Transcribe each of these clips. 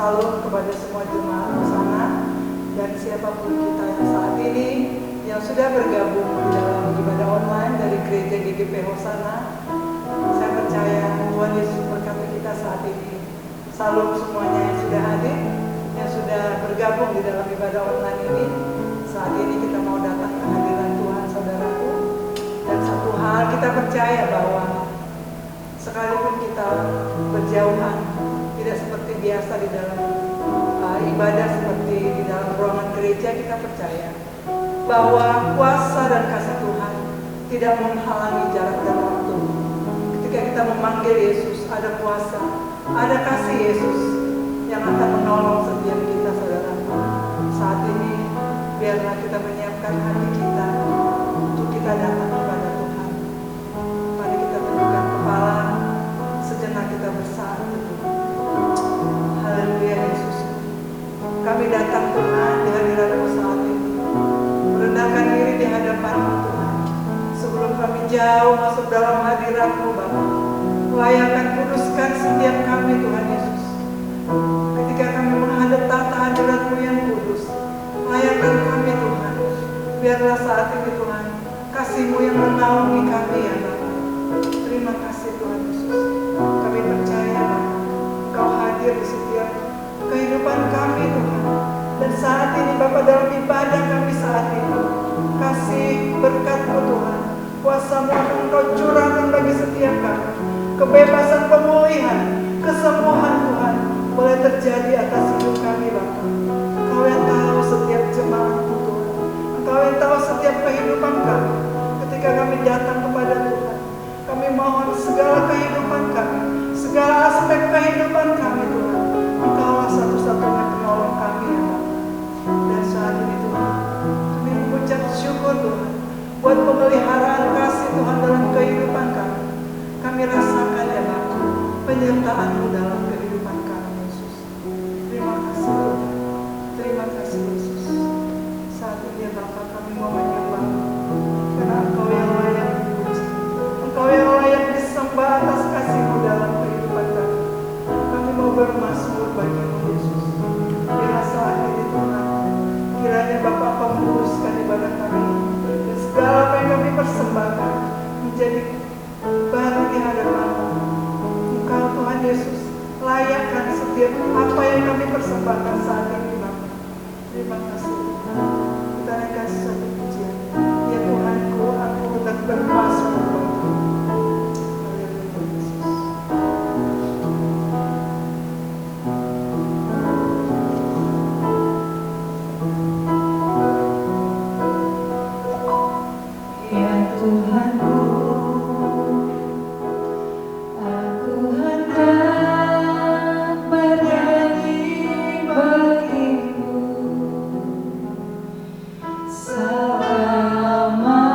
salam kepada semua jemaat di sana dan siapapun kita yang saat ini yang sudah bergabung di dalam ibadah online dari Gereja GGP Hosana. Saya percaya Tuhan Yesus berkati kita saat ini. Salam semuanya yang sudah hadir, yang sudah bergabung di dalam ibadah online ini. Saat ini kita mau datang ke hadiran Tuhan, saudaraku. Dan satu hal kita percaya bahwa sekalipun kita berjauhan, tidak seperti biasa di dalam ibadah seperti di dalam ruangan gereja, kita percaya bahwa kuasa dan kasih Tuhan tidak menghalangi jarak dan waktu. Ketika kita memanggil Yesus, ada kuasa, ada kasih Yesus yang akan menolong setiap kita, saudaraku. Saat ini biarlah kita menyiapkan hati kita untuk kita datang kepada Tuhan. Mari kita tundukkan kepala, sejenak kita bersatu. Haleluya Yesus. Kami datang Tuhan di hadirat-Mu saat ini, merendahkan diri di hadapan-Mu Tuhan. Sebelum kami jauh masuk dalam hadirat-Mu Bapa, layakan kuduskan setiap kami Tuhan Yesus. Ketika kami menghadap tahta hadirat-Mu yang kudus, layakan kami Tuhan. Biarlah saat ini Tuhan, kasih-Mu yang menaungi kami ya Bapa. Terima kasih Tuhan Yesus. Kami percaya Bapa, Engkau hadir di setiap kehidupan kami Tuhan. Dan saat ini Bapa, dalam ibadah kami saat ini, kasih berkat-Mu Tuhan, kuasa-Mu akan Engkau curahkan bagi setiap kami. Kebebasan, pemulihan, kesembuhan Tuhan boleh terjadi atas hidup kami Bapa. Engkau yang tahu setiap jemaat-Mu Tuhan, Engkau yang tahu setiap kehidupan kami. Ketika kami datang kepada Tuhan, kami mohon segala kehidupan kami, segala aspek kehidupan kami Tuhan, Engkaulah satu-satunya penolong kami ya Bapa. Dan saat ini Tuhan, kami mengucap syukur Tuhan buat pemeliharaan kasih Tuhan dalam kehidupan kami. Kami rasakan ya Bapa, penyertaan-Mu dalam kehidupan kami Yesus. Terima kasih Tuhan, terima kasih Yesus. Saat ini ya Bapa, kami mau menyembah-Mu, karena Engkau yang layak dipuji, Engkau yang layak disembah atas kasih-Mu dalam kehidupan kami. Kami mau bermazmur bagi-Mu Yesus. Biarlah saat ini Tuhan, kiranya Bapa Engkau meluruskan ibadah kami, dan segala apa yang kami persembahkan menjadi baru di hadapan-Mu. Engkau Tuhan Yesus layakkan setiap apa yang kami persembahkan saat ini Bapa. Terima kasih Tuhan. Kita naikkan sesuatu pujian. Ya Tuhanku, aku hendak bermazmur bagi-Mu. Selamaku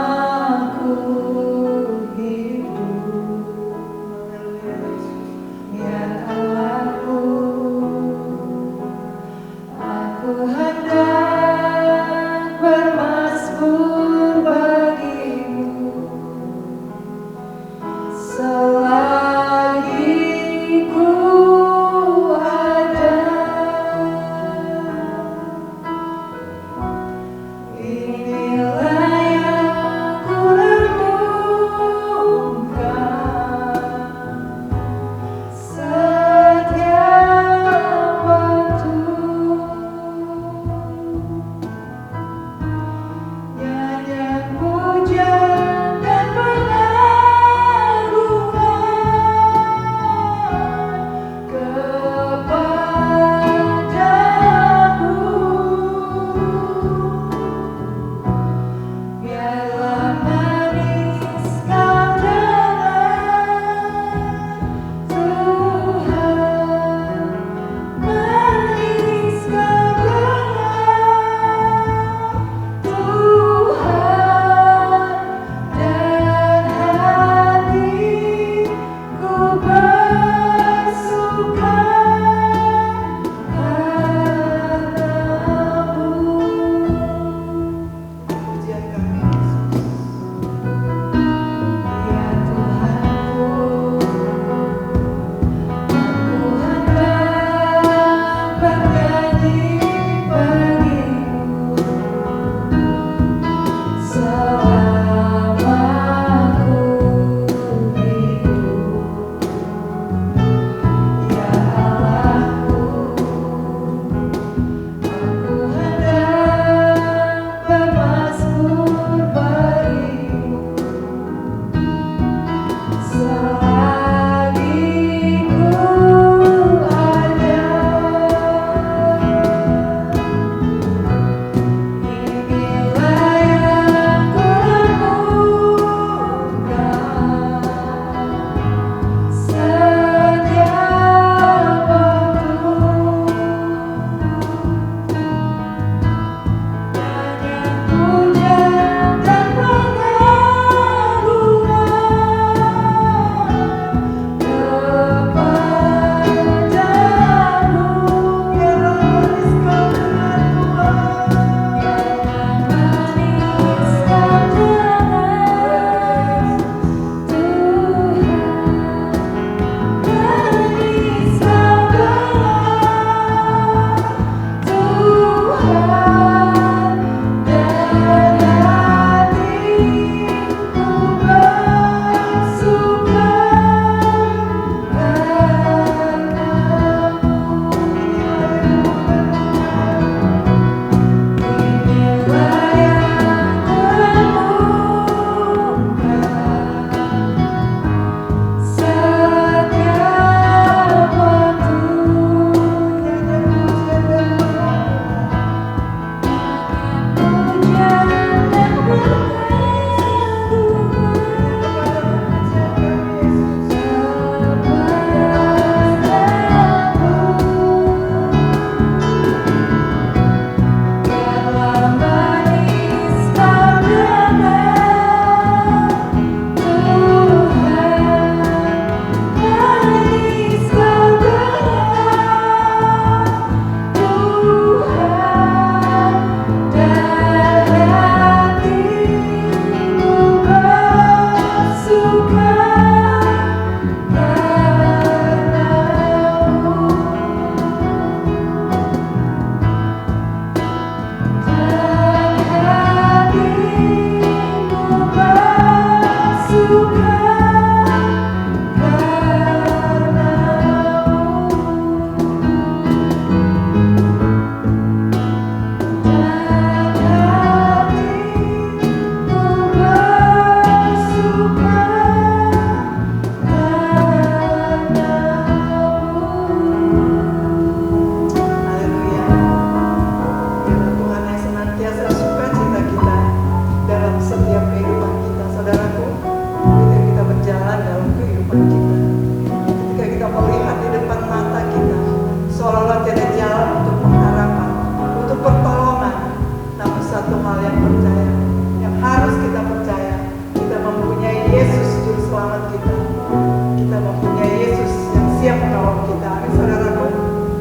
Kita mempunyai Yesus yang siap menolong kita. Amin saudaraku,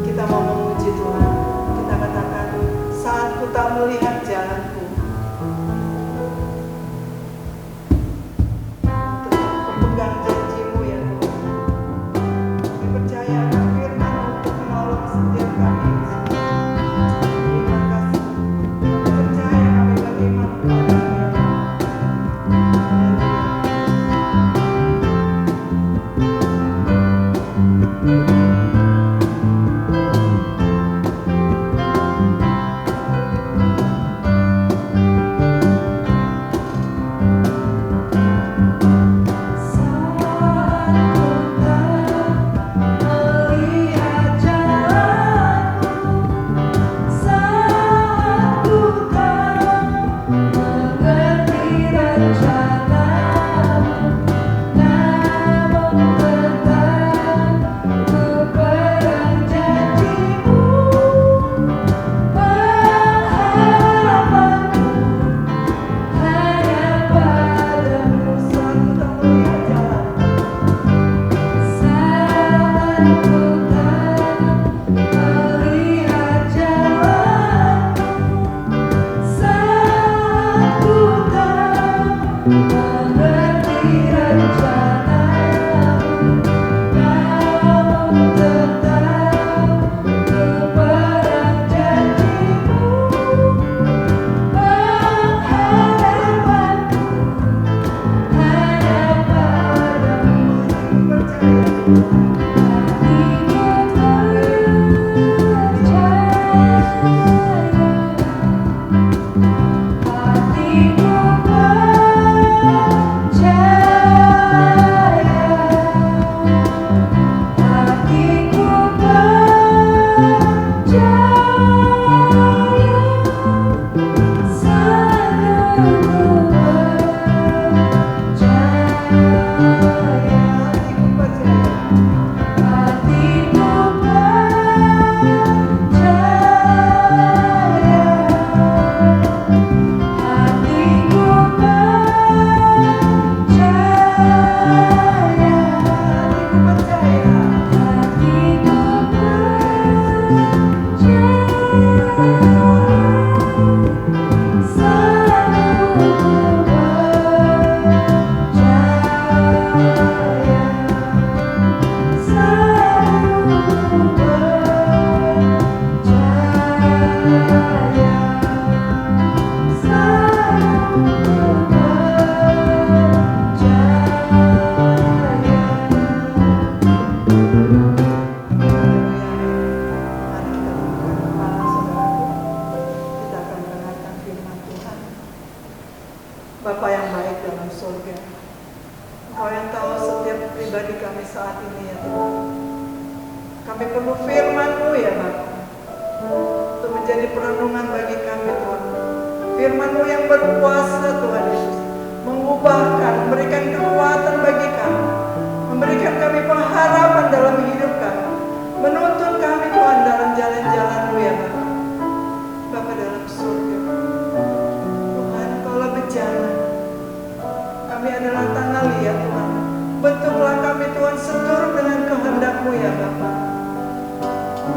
kita mau memuji Tuhan. Kita katakan, saat ku tak melihat jalanku, pegang janji-Mu ya Tuhan. Kami percaya akan firman-Mu untuk menolong setiap kami. Terima kasih. Kami percaya, kami beriman kepada-Mu ya Tuhan. Bapa yang baik dalam surga, Engkau yang tahu setiap pribadi kami saat ini ya Tuhan. Kami perlu firman-Mu ya Bapa, untuk menjadi perenungan bagi kami Tuhan. Firman-Mu yang berkuasa Tuhan Yesus, mengubahkan, memberikan kekuatan bagi kami, memberikan kami pengharapan dalam hidup kami, menuntun kami Tuhan dalam jalan-jalan-Mu ya Bapa. Bapa dalam surga, Tuhan Engkaulah berjalan. Kami adalah tanah liat Tuhan. Bentuklah kami Tuhan seturut dengan kehendak-Mu ya Bapa.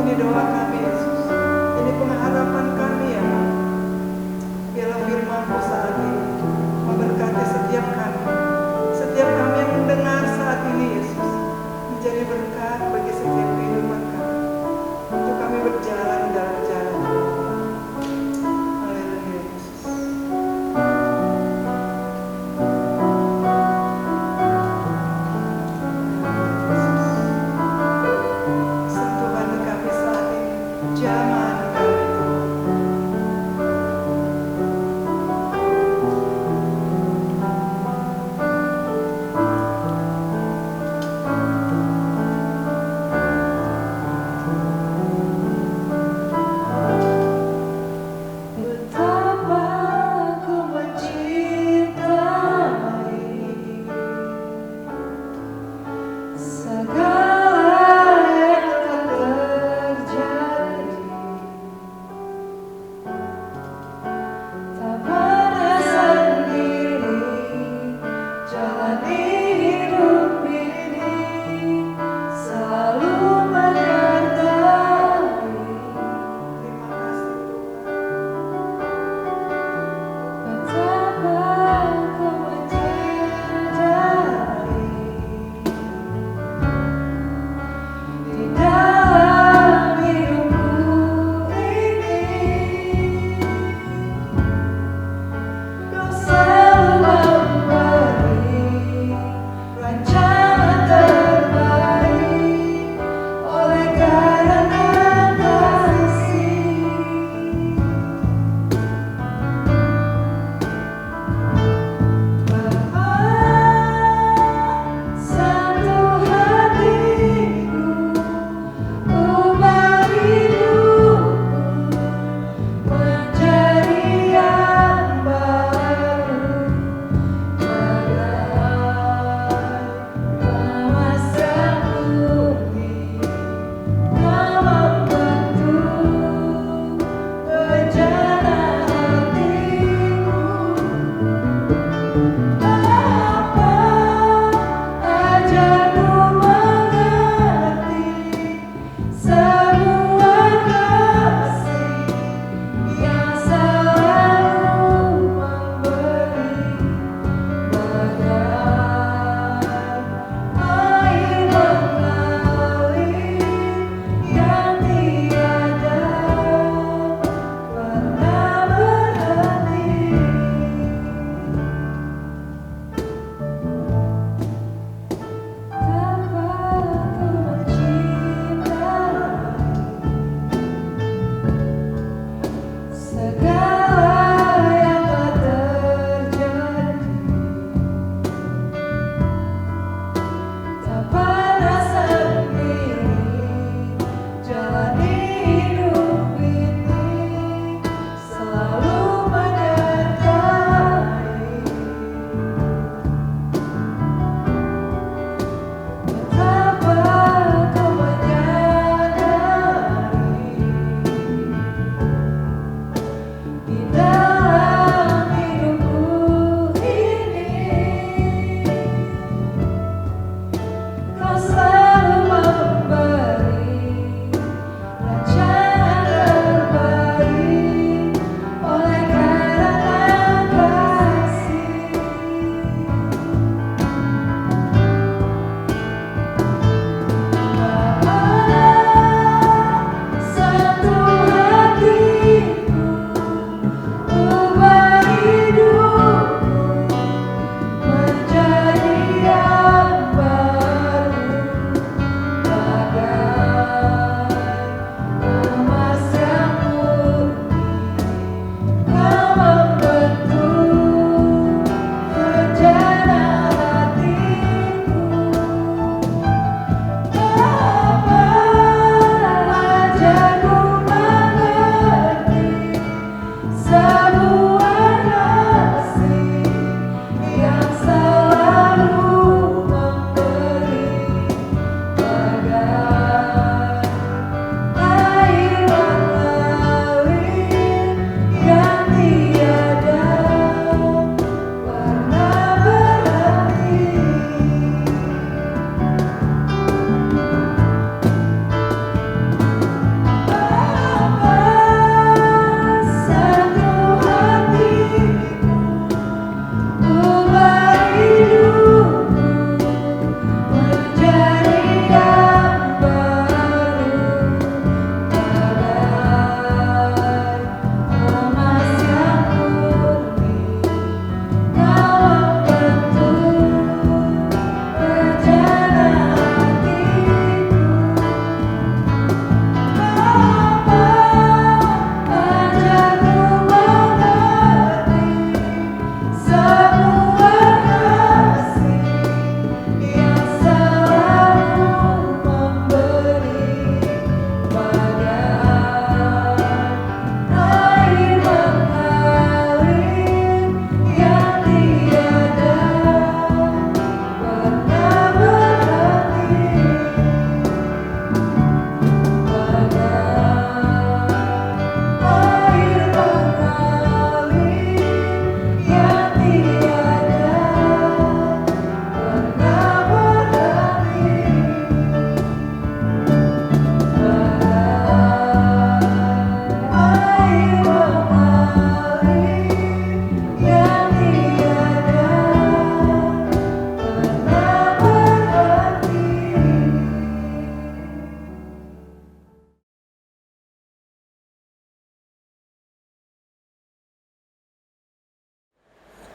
Ini doa kami Yesus. Ini pengharapan kami ya Bapa. Biarlah firman-Mu saat ini memberkati setiap kami. Setiap kami yang mendengar saat ini Yesus, menjadi berkat bagi setiap kehidupan kami. Untuk kami berjalan dalam jalan-Mu. Haleluya Yesus. Sentuh hati kami saat ini, jamah hati kami Tuhan.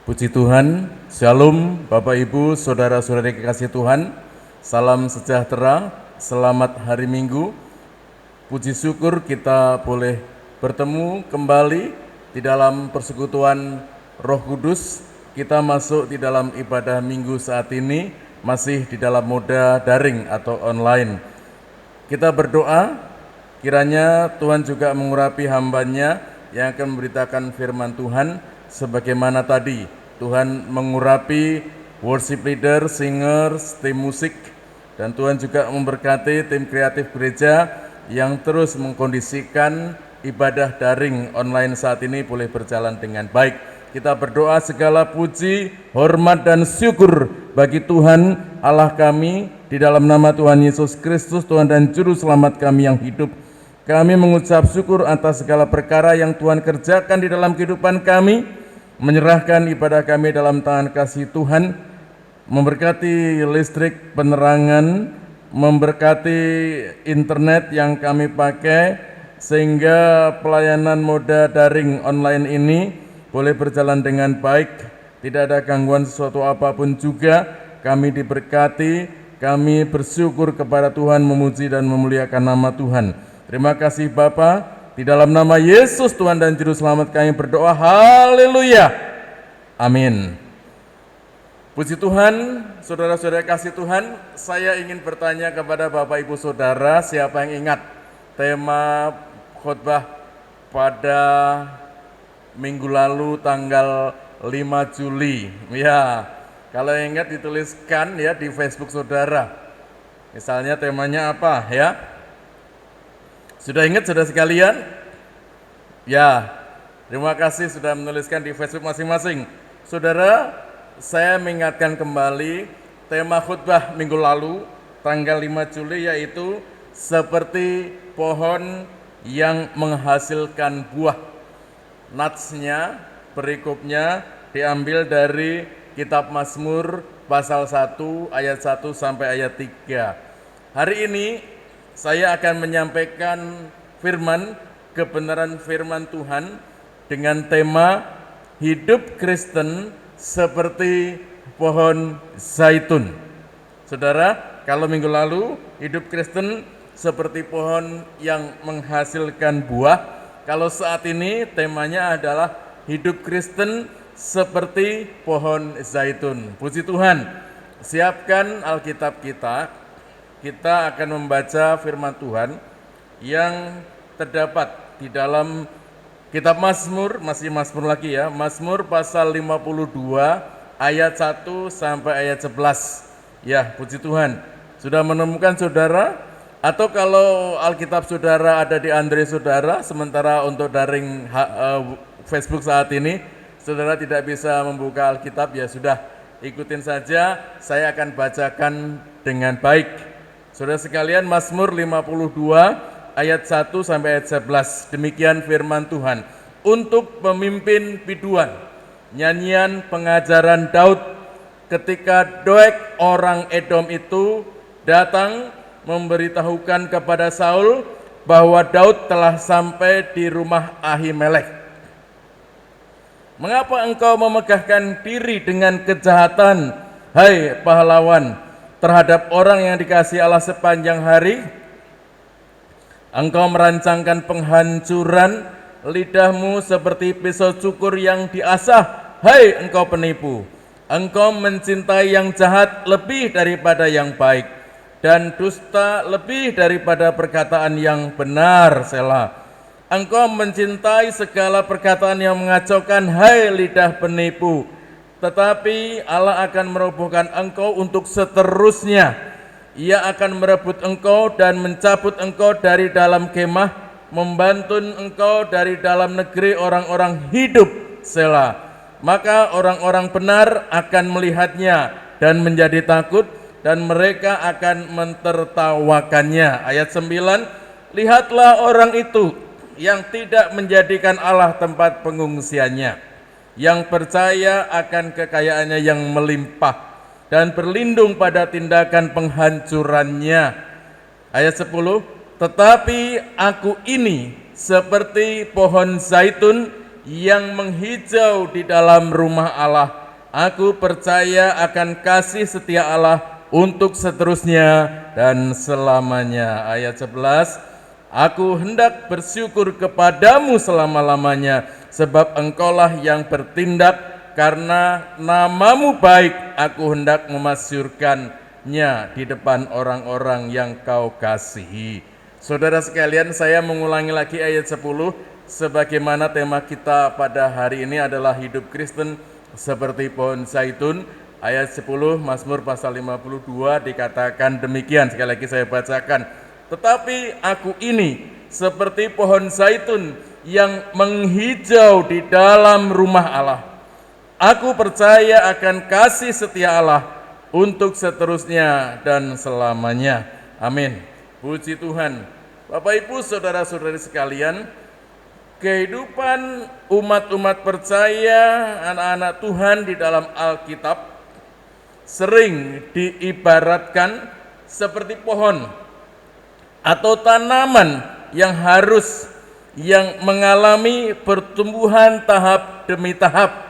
Puji Tuhan, Shalom Bapak Ibu, Saudara-saudari kekasih Tuhan, salam sejahtera, selamat hari Minggu. Puji syukur kita boleh bertemu kembali di dalam persekutuan Roh Kudus. Kita masuk di dalam ibadah Minggu saat ini, masih di dalam moda daring atau online. Kita berdoa, kiranya Tuhan juga mengurapi hamba-Nya yang akan memberitakan firman Tuhan, sebagaimana tadi Tuhan mengurapi worship leader, singers, tim musik, dan Tuhan juga memberkati tim kreatif gereja yang terus mengkondisikan ibadah daring online saat ini boleh berjalan dengan baik. Kita berdoa segala puji, hormat, dan syukur bagi Tuhan Allah kami di dalam nama Tuhan Yesus Kristus, Tuhan dan Juru Selamat kami yang hidup. Kami mengucap syukur atas segala perkara yang Tuhan kerjakan di dalam kehidupan kami, menyerahkan ibadah kami dalam tangan kasih Tuhan, memberkati listrik, penerangan, memberkati internet yang kami pakai, sehingga pelayanan moda daring online ini boleh berjalan dengan baik, tidak ada gangguan sesuatu apapun juga. Kami diberkati, kami bersyukur kepada Tuhan, memuji dan memuliakan nama Tuhan. Terima kasih Bapa. Di dalam nama Yesus Tuhan dan Juru Selamat kami berdoa, haleluya, amin. Puji Tuhan, saudara-saudara kasih Tuhan, saya ingin bertanya kepada Bapak Ibu Saudara, siapa yang ingat tema khotbah pada minggu lalu tanggal 5 Juli? Ya, kalau ingat dituliskan ya di Facebook saudara. Misalnya temanya apa ya? Sudah ingat saudara sekalian? Ya, terima kasih sudah menuliskan di Facebook masing-masing. Saudara, saya mengingatkan kembali tema khutbah minggu lalu tanggal 5 Juli yaitu seperti pohon yang menghasilkan buah. Natsnya, perikopnya diambil dari kitab Mazmur pasal 1 ayat 1 sampai ayat 3. Hari ini saya akan menyampaikan firman, kebenaran firman Tuhan dengan tema hidup Kristen seperti pohon zaitun. Saudara, kalau minggu lalu hidup Kristen seperti pohon yang menghasilkan buah, kalau saat ini temanya adalah hidup Kristen seperti pohon zaitun. Puji Tuhan, siapkan Alkitab kita. Kita akan membaca firman Tuhan yang terdapat di dalam kitab Mazmur, masih Mazmur lagi ya, Mazmur pasal 52 ayat 1 sampai ayat 11. Ya, puji Tuhan. Sudah menemukan saudara? Atau kalau Alkitab saudara ada di Andre saudara, sementara untuk daring Facebook saat ini, saudara tidak bisa membuka Alkitab, ya sudah, ikutin saja, saya akan bacakan dengan baik. Saudara sekalian, Mazmur 52 ayat 1 sampai ayat 11. Demikian firman Tuhan. Untuk pemimpin biduan, nyanyian pengajaran Daud ketika Doeg orang Edom itu datang memberitahukan kepada Saul bahwa Daud telah sampai di rumah Ahimelek. Mengapa engkau memegahkan diri dengan kejahatan, hai pahlawan, terhadap orang yang dikasihi Allah sepanjang hari? Engkau merancangkan penghancuran, lidahmu seperti pisau cukur yang diasah, hai engkau penipu. Engkau mencintai yang jahat lebih daripada yang baik, dan dusta lebih daripada perkataan yang benar. Selah. Engkau mencintai segala perkataan yang mengacaukan, hai lidah penipu. Tetapi Allah akan merobohkan engkau untuk seterusnya. Ia akan merebut engkau dan mencabut engkau dari dalam kemah, membantun engkau dari dalam negeri orang-orang hidup. Selah. Maka orang-orang benar akan melihatnya dan menjadi takut, dan mereka akan mentertawakannya. Ayat 9, lihatlah orang itu yang tidak menjadikan Allah tempat pengungsiannya, yang percaya akan kekayaannya yang melimpah dan berlindung pada tindakan penghancurannya. Ayat 10, tetapi aku ini seperti pohon zaitun yang menghijau di dalam rumah Allah, Aku percaya akan kasih setia Allah untuk seterusnya dan selamanya. Ayat 11, aku hendak bersyukur kepadamu selama-lamanya, sebab engkaulah yang bertindak, karena namamu baik, aku hendak memasyurkannya di depan orang-orang yang kau kasihi. Saudara sekalian, saya mengulangi lagi ayat 10, sebagaimana tema kita pada hari ini adalah hidup Kristen seperti pohon zaitun. Ayat 10 Mazmur pasal 52 dikatakan demikian, sekali lagi saya bacakan. Tetapi aku ini seperti pohon zaitun yang menghijau di dalam rumah Allah. Aku percaya akan kasih setia Allah untuk seterusnya dan selamanya. Amin. Puji Tuhan. Bapak Ibu saudara-saudari sekalian, kehidupan umat-umat percaya, anak-anak Tuhan di dalam Alkitab sering diibaratkan seperti pohon atau tanaman yang mengalami pertumbuhan tahap demi tahap.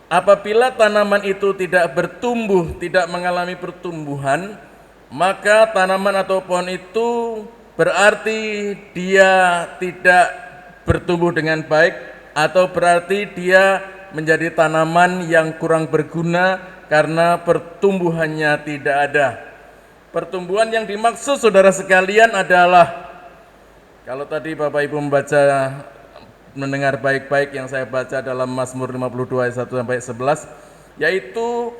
Apabila tanaman itu tidak bertumbuh, tidak mengalami pertumbuhan, maka tanaman atau pohon itu berarti dia tidak bertumbuh dengan baik, atau berarti dia menjadi tanaman yang kurang berguna karena pertumbuhannya tidak ada. Pertumbuhan yang dimaksud saudara sekalian adalah, kalau tadi Bapak Ibu mendengar baik-baik yang saya baca dalam Mazmur 52 ayat 1 sampai 11, yaitu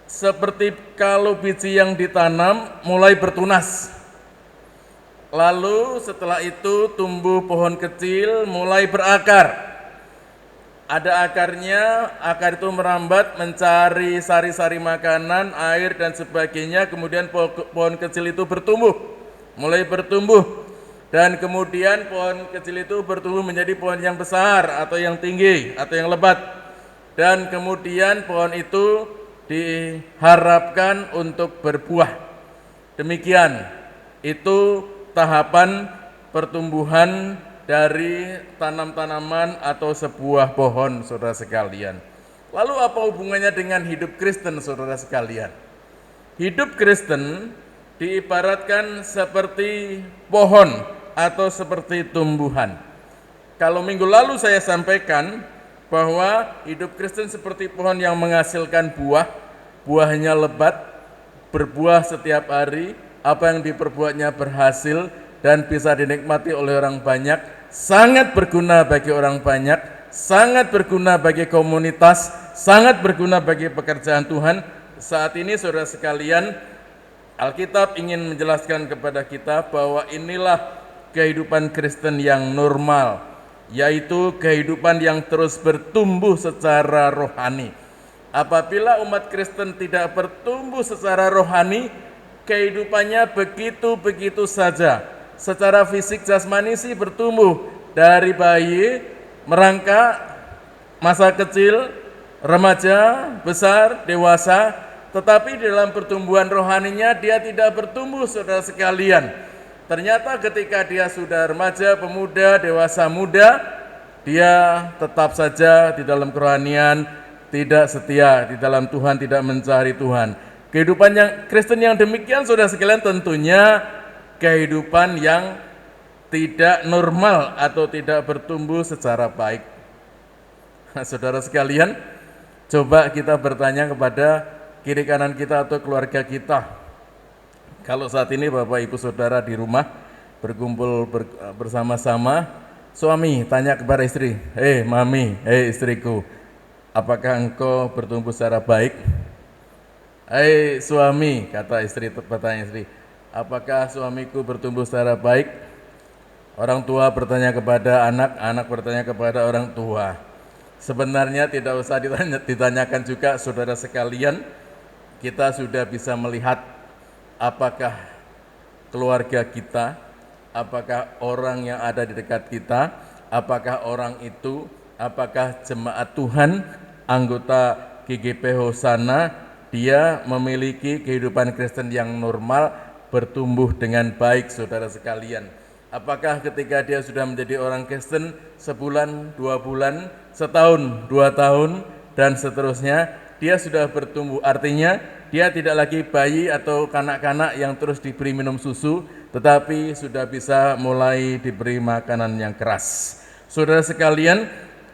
seperti kalau biji yang ditanam mulai bertunas. Lalu setelah itu tumbuh pohon kecil mulai berakar. Ada akarnya, akar itu merambat mencari sari-sari makanan, air dan sebagainya. Kemudian pohon kecil itu mulai bertumbuh. Dan kemudian pohon kecil itu bertumbuh menjadi pohon yang besar atau yang tinggi atau yang lebat. Dan kemudian pohon itu diharapkan untuk berbuah. Demikian, itu tahapan pertumbuhan dari tanam-tanaman atau sebuah pohon, saudara sekalian. Lalu apa hubungannya dengan hidup Kristen, saudara sekalian? Hidup Kristen diibaratkan seperti pohon atau seperti tumbuhan. Kalau minggu lalu saya sampaikan bahwa hidup Kristen seperti pohon yang menghasilkan buah, buahnya lebat, berbuah setiap hari, apa yang diperbuatnya berhasil dan bisa dinikmati oleh orang banyak, sangat berguna bagi orang banyak, sangat berguna bagi komunitas, sangat berguna bagi pekerjaan Tuhan. Saat ini saudara sekalian, Alkitab ingin menjelaskan kepada kita bahwa inilah kehidupan Kristen yang normal, yaitu kehidupan yang terus bertumbuh secara rohani. Apabila umat Kristen tidak bertumbuh secara rohani, kehidupannya begitu-begitu saja. Secara fisik jasmani sih bertumbuh dari bayi, merangkak, masa kecil, remaja, besar, dewasa, tetapi dalam pertumbuhan rohaninya dia tidak bertumbuh, saudara sekalian. Ternyata ketika dia sudah remaja, pemuda, dewasa muda, dia tetap saja di dalam kerohanian, tidak setia di dalam Tuhan, tidak mencari Tuhan. Kehidupan yang Kristen yang demikian, saudara sekalian, tentunya kehidupan yang tidak normal atau tidak bertumbuh secara baik. Nah, saudara sekalian, coba kita bertanya kepada kiri kanan kita atau keluarga kita. Kalau saat ini Bapak Ibu Saudara di rumah berkumpul bersama-sama, suami tanya kepada istri, mami, istriku, apakah engkau bertumbuh secara baik? Suami, kata istri, bertanya istri, apakah suamiku bertumbuh secara baik? Orang tua bertanya kepada anak, anak bertanya kepada orang tua. Sebenarnya tidak usah ditanyakan juga, saudara sekalian, kita sudah bisa melihat apakah keluarga kita, apakah orang yang ada di dekat kita, apakah orang itu, apakah jemaat Tuhan, anggota GGP Hosana, dia memiliki kehidupan Kristen yang normal, bertumbuh dengan baik, saudara sekalian. Apakah ketika dia sudah menjadi orang Kristen sebulan, 2 bulan, setahun, 2 tahun, dan seterusnya, dia sudah bertumbuh. Artinya dia tidak lagi bayi atau kanak-kanak yang terus diberi minum susu, tetapi sudah bisa mulai diberi makanan yang keras. Saudara sekalian,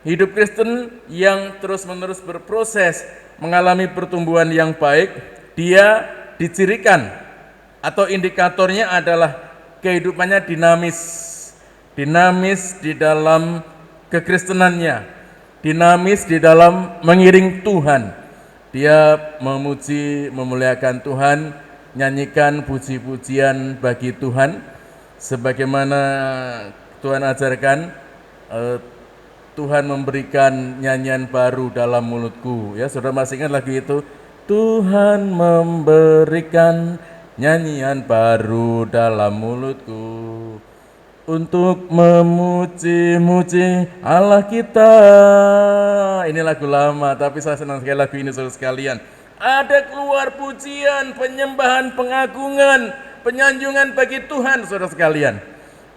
hidup Kristen yang terus-menerus berproses mengalami pertumbuhan yang baik, dia dicirikan atau indikatornya adalah kehidupannya dinamis di dalam kekristenannya, dinamis di dalam mengiring Tuhan. Dia memuji, memuliakan Tuhan, nyanyikan puji-pujian bagi Tuhan, sebagaimana Tuhan ajarkan. Tuhan memberikan nyanyian baru dalam mulutku. Ya, saudara masih ingat lagu itu? Tuhan memberikan nyanyian baru dalam mulutku untuk memuji-muji Allah kita. Ini lagu lama, tapi saya senang sekali lagu ini, saudara sekalian. Ada keluar pujian, penyembahan, pengagungan, penyanjungan bagi Tuhan, saudara sekalian.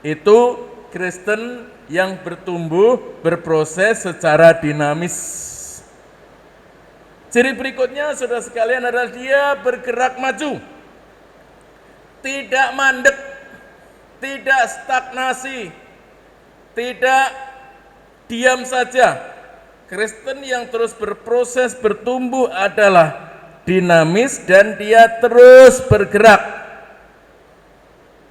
Itu Kristen yang bertumbuh, berproses secara dinamis. Ciri berikutnya, saudara sekalian, adalah dia bergerak maju, tidak mandek, tidak stagnasi, tidak diam saja. Kristen yang terus berproses, bertumbuh adalah dinamis dan dia terus bergerak.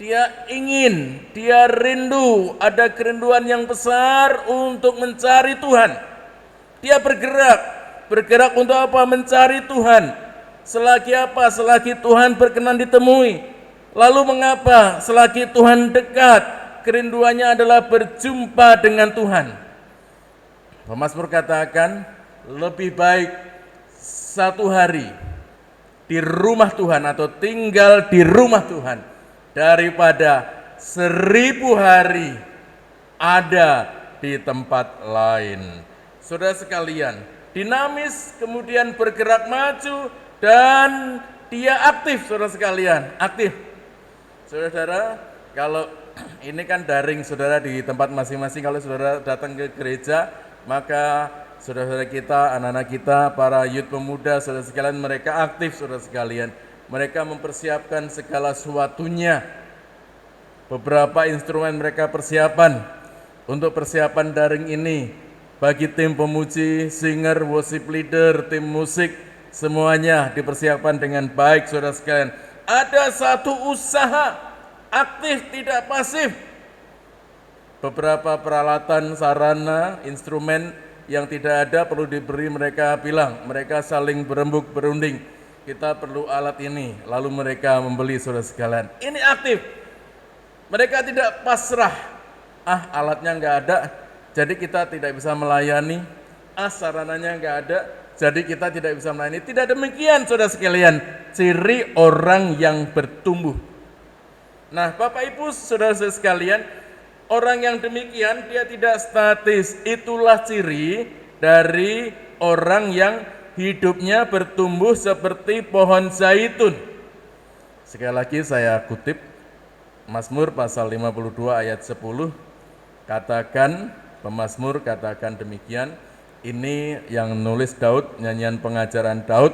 Dia ingin, dia rindu, ada kerinduan yang besar untuk mencari Tuhan. Dia bergerak untuk apa? Mencari Tuhan. Selagi apa? Selagi Tuhan berkenan ditemui. Lalu mengapa? Selagi Tuhan dekat, kerinduannya adalah berjumpa dengan Tuhan. Pemazmur katakan, lebih baik satu hari di rumah Tuhan atau tinggal di rumah Tuhan daripada 1000 hari ada di tempat lain. Saudara sekalian, dinamis, kemudian bergerak maju, dan dia aktif, saudara sekalian, aktif. Saudara, kalau ini kan daring saudara di tempat masing-masing, kalau saudara datang ke gereja, maka saudara-saudara kita, anak-anak kita, para youth pemuda, saudara sekalian, mereka aktif, saudara sekalian. Mereka mempersiapkan segala sesuatunya. Beberapa instrumen mereka persiapan untuk persiapan daring ini. Bagi tim pemuji, singer, worship leader, tim musik, semuanya dipersiapkan dengan baik, saudara sekalian. Ada satu usaha aktif, tidak pasif. Beberapa peralatan, sarana, instrumen yang tidak ada perlu diberi, mereka bilang. Mereka saling berembuk, berunding. Kita perlu alat ini, lalu mereka membeli, saudara sekalian. Ini aktif. Mereka tidak pasrah. Alatnya nggak ada, jadi kita tidak bisa melayani. Sarananya nggak ada, jadi kita tidak bisa melayani. Tidak demikian, saudara sekalian. Ciri orang yang bertumbuh. Nah, Bapak Ibu, saudara sekalian, orang yang demikian dia tidak statis. Itulah ciri dari orang yang hidupnya bertumbuh seperti pohon zaitun. Sekali lagi saya kutip Mazmur pasal 52 ayat 10, katakan, pemazmur katakan demikian. Ini yang nulis Daud, nyanyian pengajaran Daud.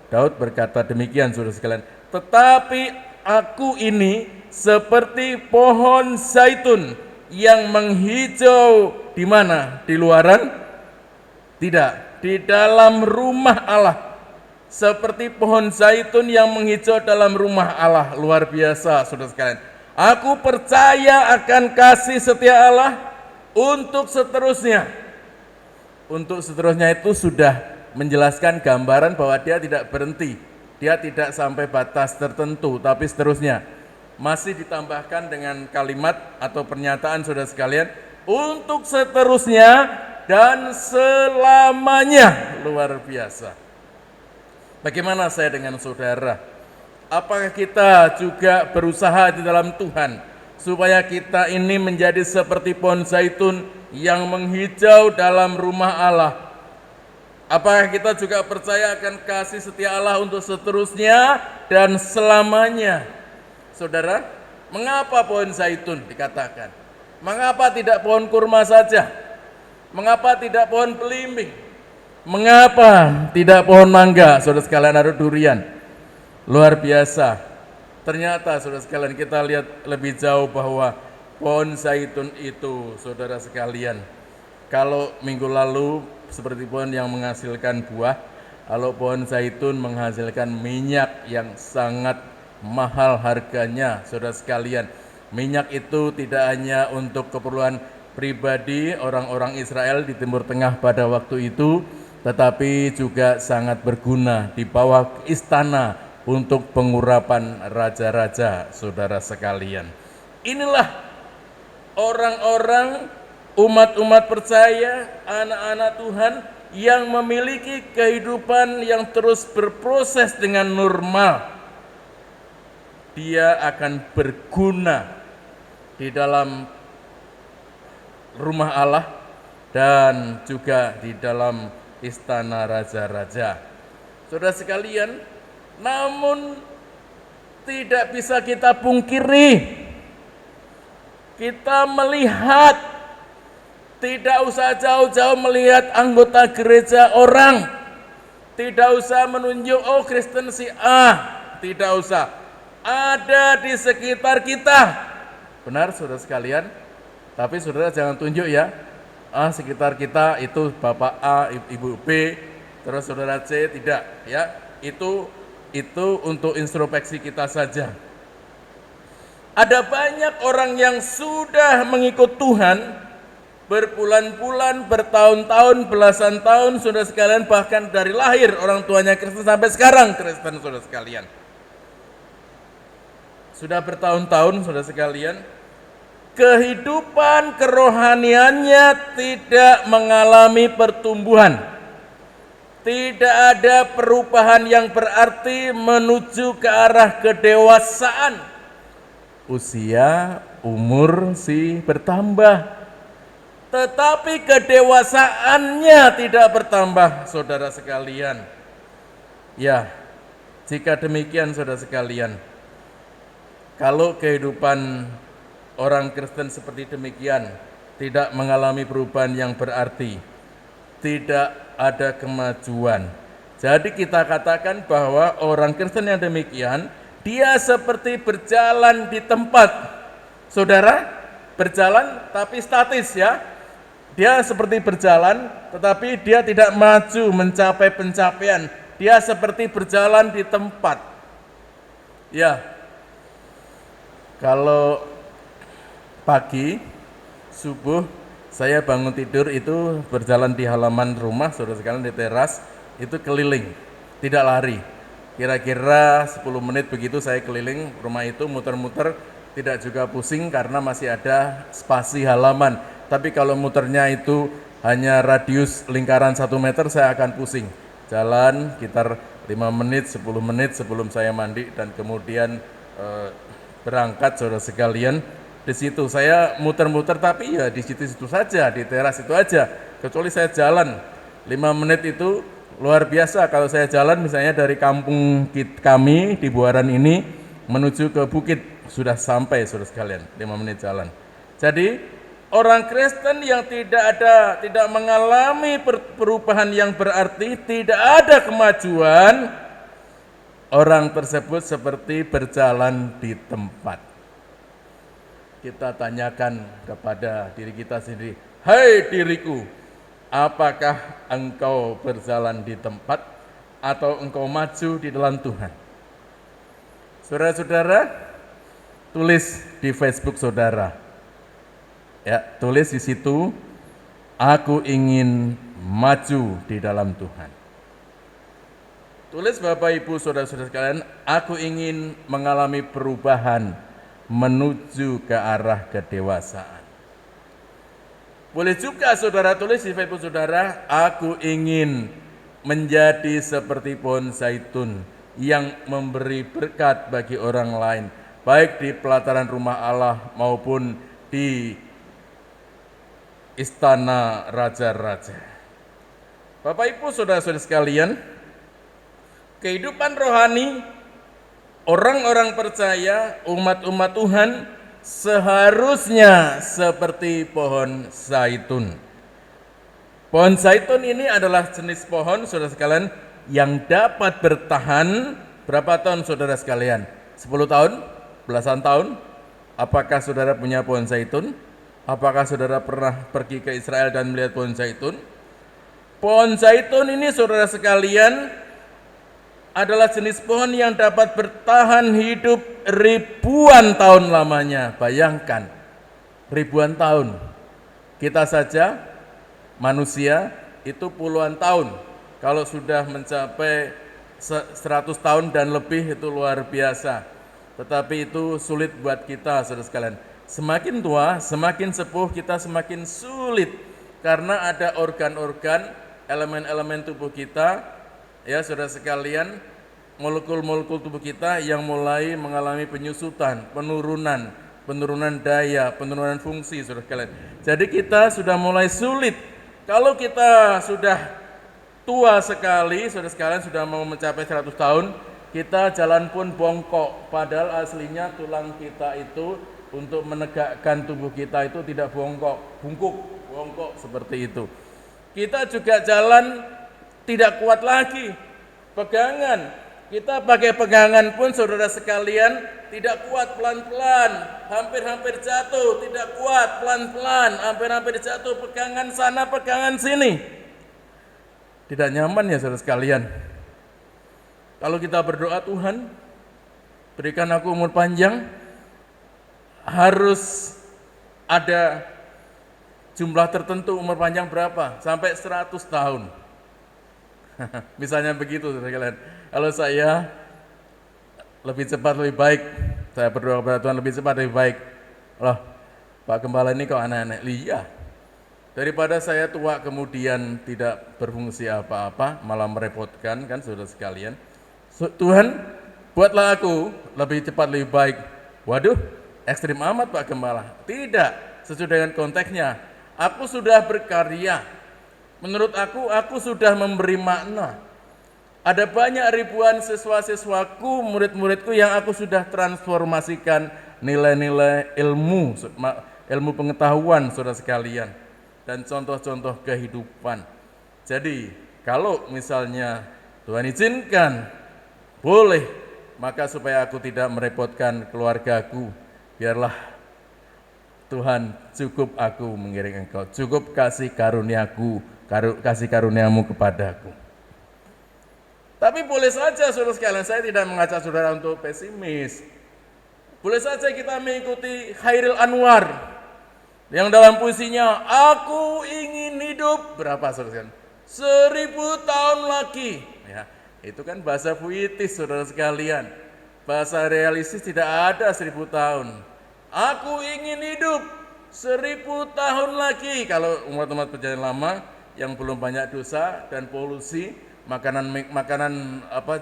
Daud berkata demikian, saudara sekalian. Tetapi aku ini seperti pohon zaitun yang menghijau di mana? Di luaran? Tidak. Di dalam rumah Allah, seperti pohon zaitun yang menghijau dalam rumah Allah. Luar biasa, saudara sekalian. Aku percaya akan kasih setia Allah untuk seterusnya. Untuk seterusnya itu sudah menjelaskan gambaran bahwa dia tidak berhenti, dia tidak sampai batas tertentu, tapi seterusnya. Masih ditambahkan dengan kalimat atau pernyataan, saudara sekalian, untuk seterusnya dan selamanya. Luar biasa. Bagaimana saya dengan saudara? Apakah kita juga berusaha di dalam Tuhan supaya kita ini menjadi seperti pohon zaitun yang menghijau dalam rumah Allah? Apakah kita juga percaya akan kasih setia Allah untuk seterusnya dan selamanya? Saudara, mengapa pohon zaitun dikatakan? Mengapa tidak pohon kurma saja? Mengapa tidak pohon belimbing? Mengapa tidak pohon mangga, saudara sekalian, atau durian? Luar biasa. Ternyata, saudara sekalian, kita lihat lebih jauh bahwa pohon zaitun itu, saudara sekalian, kalau minggu lalu seperti pohon yang menghasilkan buah, kalau pohon zaitun menghasilkan minyak yang sangat mahal harganya, saudara sekalian. Minyak itu tidak hanya untuk keperluan pribadi orang-orang Israel di Timur Tengah pada waktu itu, tetapi juga sangat berguna di bawah istana untuk pengurapan raja-raja, saudara sekalian. Inilah orang-orang, umat-umat percaya, anak-anak Tuhan yang memiliki kehidupan yang terus berproses dengan normal. Dia akan berguna di dalam rumah Allah dan juga di dalam istana raja-raja. Saudara sekalian, namun tidak bisa kita pungkiri, kita melihat, tidak usah jauh-jauh melihat anggota gereja orang, tidak usah menunjuk, oh Kristen si A, tidak usah, ada di sekitar kita. Benar saudara sekalian, tapi saudara jangan tunjuk ya, sekitar kita itu Bapak A, Ibu B, terus saudara C, tidak ya, itu untuk introspeksi kita saja. Ada banyak orang yang sudah mengikut Tuhan berbulan-bulan, bertahun-tahun, belasan tahun, saudara sekalian, bahkan dari lahir orang tuanya Kristen sampai sekarang Kristen, saudara sekalian. Sudah bertahun-tahun, saudara sekalian, kehidupan kerohaniannya tidak mengalami pertumbuhan. Tidak ada perubahan yang berarti menuju ke arah kedewasaan. Usia, umur sih bertambah, tetapi kedewasaannya tidak bertambah, saudara sekalian. Ya, jika demikian, saudara sekalian, kalau kehidupan orang Kristen seperti demikian, tidak mengalami perubahan yang berarti, tidak ada kemajuan. Jadi kita katakan bahwa orang Kristen yang demikian, dia seperti berjalan di tempat. Saudara, berjalan tapi statis ya. Dia seperti berjalan tetapi dia tidak maju mencapai pencapaian. Dia seperti berjalan di tempat. Ya. Kalau pagi, subuh, saya bangun tidur itu berjalan di halaman rumah, saudara sekalian, di teras, itu keliling, tidak lari. Kira-kira 10 menit begitu saya keliling rumah itu, muter-muter, tidak juga pusing karena masih ada spasi halaman. Tapi kalau muternya itu hanya radius lingkaran 1 meter, saya akan pusing. Jalan sekitar 5 menit, 10 menit sebelum saya mandi dan kemudian berangkat, saudara sekalian. Di situ saya muter-muter, tapi ya di situ-situ saja, di teras itu aja. Kecuali saya jalan 5 menit itu luar biasa. Kalau saya jalan misalnya dari kampung kami di Buaran ini menuju ke bukit, sudah sampai, saudara sekalian, 5 menit jalan. Jadi orang Kristen yang tidak mengalami perubahan yang berarti, tidak ada kemajuan, orang tersebut seperti berjalan di tempat. Kita tanyakan kepada diri kita sendiri, hai diriku, apakah engkau berjalan di tempat atau engkau maju di dalam Tuhan? Saudara-saudara, tulis di Facebook saudara. Ya, tulis di situ, aku ingin maju di dalam Tuhan. Tulis Bapak Ibu saudara-saudara sekalian, aku ingin mengalami perubahan menuju ke arah kedewasaan. Boleh juga saudara tulis di Facebook saudara, aku ingin menjadi seperti pohon zaitun yang memberi berkat bagi orang lain, baik di pelataran rumah Allah maupun di istana raja-raja. Bapak Ibu saudara-saudara sekalian, kehidupan rohani orang-orang percaya, umat-umat Tuhan seharusnya seperti pohon zaitun. Pohon zaitun ini adalah jenis pohon, saudara sekalian, yang dapat bertahan berapa tahun, saudara sekalian? 10 tahun? Belasan tahun? Apakah saudara punya pohon zaitun? Apakah saudara pernah pergi ke Israel dan melihat pohon zaitun? Pohon zaitun ini, saudara sekalian, adalah jenis pohon yang dapat bertahan hidup ribuan tahun lamanya. Bayangkan, ribuan tahun. Kita saja, manusia, itu puluhan tahun. Kalau sudah mencapai 100 tahun dan lebih itu luar biasa. Tetapi itu sulit buat kita, saudara sekalian. Semakin tua, semakin sepuh, kita semakin sulit. Karena ada organ-organ, elemen-elemen tubuh kita, ya saudara sekalian, molekul-molekul tubuh kita yang mulai mengalami penyusutan, penurunan daya, penurunan fungsi, saudara sekalian. Jadi kita sudah mulai sulit. Kalau kita sudah tua sekali, saudara sekalian, sudah mau mencapai 100 tahun, kita jalan pun bongkok. Padahal aslinya tulang kita itu untuk menegakkan tubuh kita itu tidak bongkok, bongkok seperti itu. Kita juga jalan tidak kuat lagi. Pegangan, kita pakai pegangan pun, saudara sekalian, tidak kuat, pelan-pelan, hampir-hampir jatuh, tidak kuat, pelan-pelan, hampir-hampir jatuh, pegangan sana, pegangan sini. Tidak nyaman ya, saudara sekalian. Kalau kita berdoa, Tuhan, berikan aku umur panjang, harus ada jumlah tertentu, umur panjang berapa? Sampai 100 tahun. Misalnya begitu, saudara sekalian. Kalau saya lebih cepat lebih baik, saya berdoa kepada Tuhan lebih cepat lebih baik. Loh, Pak Gembala ini kok aneh-aneh? Iya. Daripada saya tua kemudian tidak berfungsi apa-apa, malah merepotkan, kan saudara sekalian. Tuhan, buatlah aku lebih cepat lebih baik. Waduh, ekstrim amat Pak Gembala. Tidak, sesuai dengan konteksnya. Aku sudah berkarya. Menurut aku sudah memberi makna. Ada banyak ribuan siswa-siswaku, murid-muridku yang aku sudah transformasikan nilai-nilai ilmu pengetahuan, saudara sekalian, dan contoh-contoh kehidupan. Jadi, kalau misalnya Tuhan izinkan, boleh, maka supaya aku tidak merepotkan keluargaku, biarlah Tuhan cukup aku mengiring engkau, cukup kasih karuniaku, kasih karuniamu kepadaku. Tapi boleh saja, saudara sekalian, saya tidak mengajak saudara untuk pesimis. Boleh saja kita mengikuti Khairil Anwar yang dalam puisinya, aku ingin hidup berapa, saudara sekalian? 1000 tahun lagi. Ya, itu kan bahasa puitis, saudara sekalian. Bahasa realistis tidak ada 1000 tahun. Aku ingin hidup 1000 tahun lagi. Kalau umat-umat perjanjian lama yang belum banyak dosa dan polusi, makanan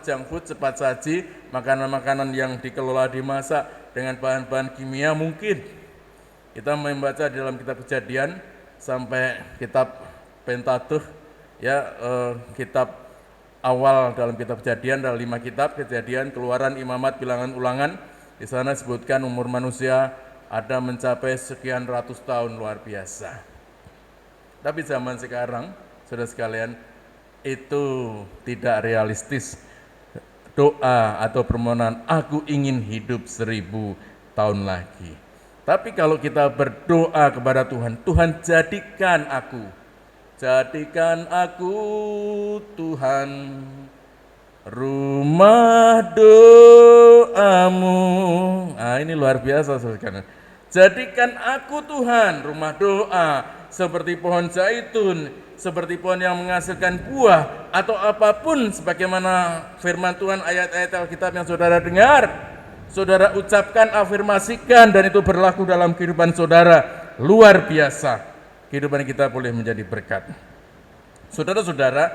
junk food, cepat saji, makanan-makanan yang dikelola dimasak dengan bahan-bahan kimia, mungkin kita membaca di dalam kitab Kejadian sampai kitab Pentateuch, ya, kitab awal dalam kitab Kejadian, dalam 5 kitab Kejadian, Keluaran, Imamat, Bilangan, Ulangan. Di sana disebutkan umur manusia ada mencapai sekian ratus tahun, luar biasa. Tapi zaman sekarang, saudara sekalian, itu tidak realistis. Doa atau permohonan, aku ingin hidup 1000 tahun lagi. Tapi kalau kita berdoa kepada Tuhan, Tuhan jadikan aku Tuhan rumah doamu. Nah, ini luar biasa, saudara. Jadikan aku Tuhan rumah doa, seperti pohon zaitun, seperti pohon yang menghasilkan buah, atau apapun sebagaimana firman Tuhan, ayat-ayat Alkitab yang saudara dengar, saudara ucapkan, afirmasikan, dan itu berlaku dalam kehidupan saudara. Luar biasa, kehidupan kita boleh menjadi berkat. Saudara-saudara,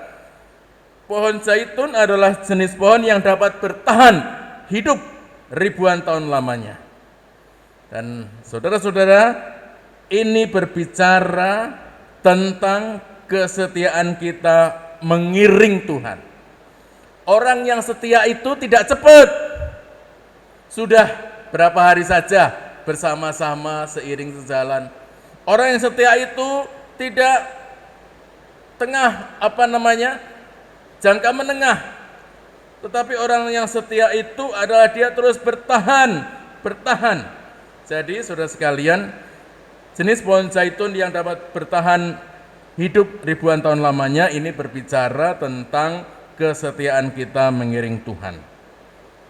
pohon zaitun adalah jenis pohon yang dapat bertahan hidup ribuan tahun lamanya. Dan saudara-saudara, ini berbicara tentang kesetiaan kita mengiring Tuhan. Orang yang setia itu tidak cepat. Sudah berapa hari saja bersama-sama seiring sejalan. Orang yang setia itu tidak jangka menengah. Tetapi orang yang setia itu adalah dia terus bertahan. Jadi saudara sekalian, jenis pohon zaitun yang dapat bertahan hidup ribuan tahun lamanya ini berbicara tentang kesetiaan kita mengiring Tuhan.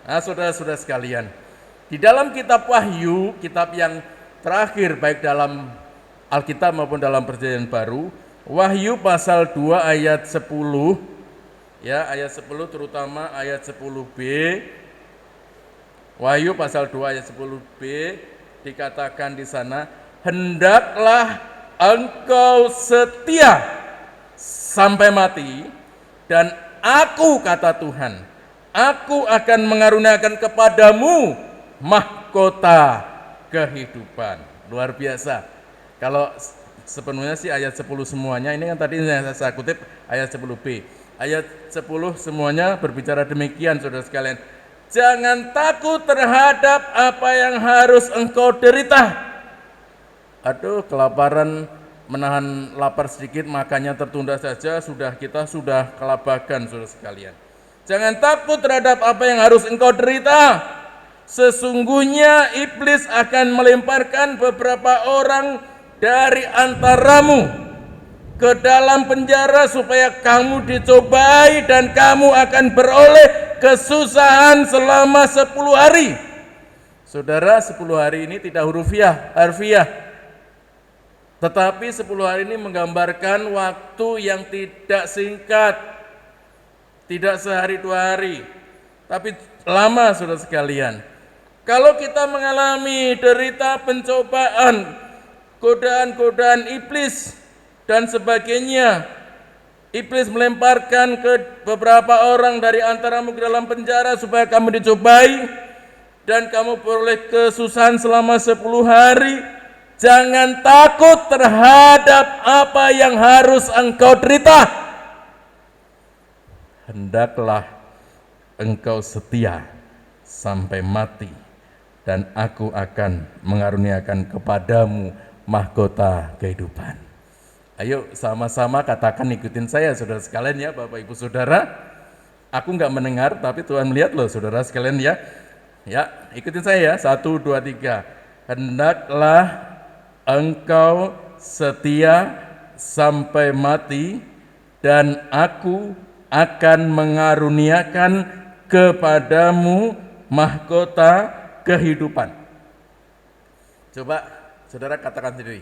Nah, saudara-saudara sekalian, di dalam kitab Wahyu, kitab yang terakhir baik dalam Alkitab maupun dalam Perjanjian Baru, Wahyu pasal 2 ayat 10, ya ayat 10 terutama ayat 10b, Wahyu pasal 2 ayat 10b dikatakan di sana, hendaklah engkau setia sampai mati, dan aku, kata Tuhan, aku akan mengaruniakan kepadamu mahkota kehidupan. Luar biasa. Kalau sepenuhnya sih ayat 10 semuanya, ini kan tadi saya kutip ayat 10b. Ayat 10 semuanya berbicara demikian, saudara sekalian. Jangan takut terhadap apa yang harus engkau derita. Aduh, kelaparan, menahan lapar sedikit, makannya tertunda saja, kita sudah kelabakan, saudara sekalian. Jangan takut terhadap apa yang harus engkau derita. Sesungguhnya iblis akan melemparkan beberapa orang dari antaramu ke dalam penjara supaya kamu dicobai dan kamu akan beroleh kesusahan selama 10 hari. Saudara, 10 hari ini tidak harfiah. Tetapi 10 hari ini menggambarkan waktu yang tidak singkat. Tidak sehari 2 hari, tapi lama, saudara sekalian. Kalau kita mengalami derita, pencobaan, godaan-godaan iblis dan sebagainya, iblis melemparkan ke beberapa orang dari antaramu ke dalam penjara supaya kamu dicobai dan kamu beroleh kesusahan selama 10 hari. Jangan takut terhadap apa yang harus engkau derita. Hendaklah engkau setia sampai mati, dan aku akan mengaruniakan kepadamu mahkota kehidupan. Ayo sama-sama katakan, ikutin saya saudara sekalian ya, Bapak Ibu Saudara. Aku enggak mendengar, tapi Tuhan melihat loh saudara sekalian ya. Ya, ikutin saya ya, 1, 2, 3. Hendaklah engkau setia sampai mati, dan aku akan mengaruniakan kepadamu mahkota kehidupan. Coba saudara katakan sendiri.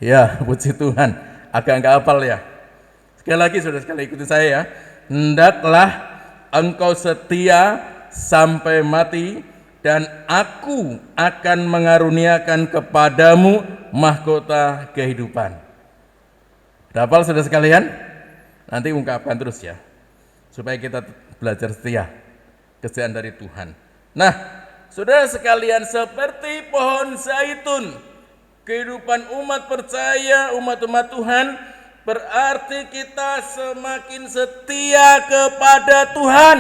Ya, puji Tuhan, agak enggak hafal ya. Sekali lagi saudara sekali ikutin saya ya. Hendaklah engkau setia sampai mati, dan aku akan mengaruniakan kepadamu mahkota kehidupan. Udah hafal saudara sekalian? Nanti ungkapkan terus ya, supaya kita belajar setia, kesetiaan dari Tuhan. Nah, saudara sekalian, seperti pohon zaitun, kehidupan umat percaya, umat-umat Tuhan, berarti kita semakin setia kepada Tuhan.